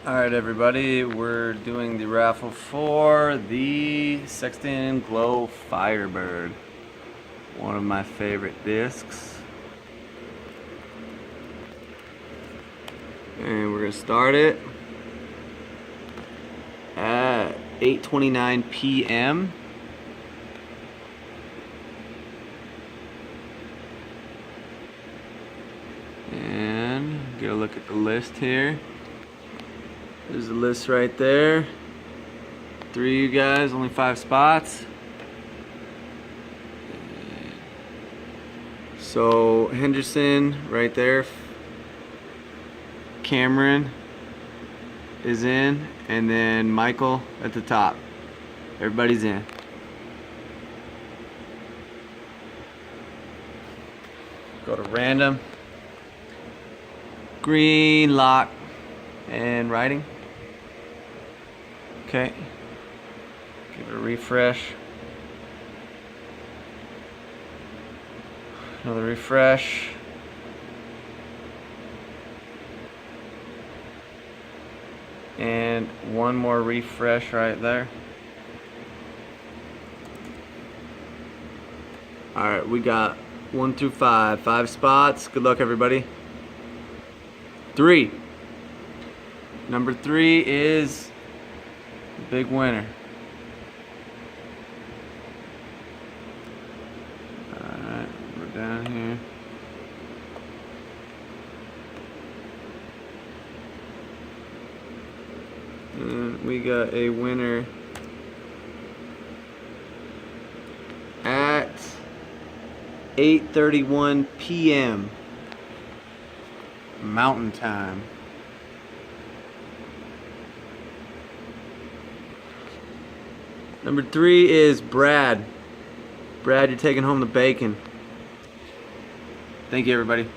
Alright everybody, we're doing the raffle for the Sexton Glow Firebird. One of my favorite discs. And we're going to start it at 8:29 p.m. And get a look at the list here. There's the list right there. 3 of you guys, only 5 spots. So Henderson right there. Cameron is in, and then Michael at the top. Everybody's in. Go to random. Green, lock, and writing. Okay, give it a refresh. Another refresh. And one more refresh right there. Alright, we got 1 through 5. 5 spots. Good luck, everybody. 3. Number 3 is the big winner. Alright, we're down here. And we got a winner at 8:31 p.m. Mountain Time. Number 3 is Brad. Brad, you're taking home the bacon. Thank you, everybody.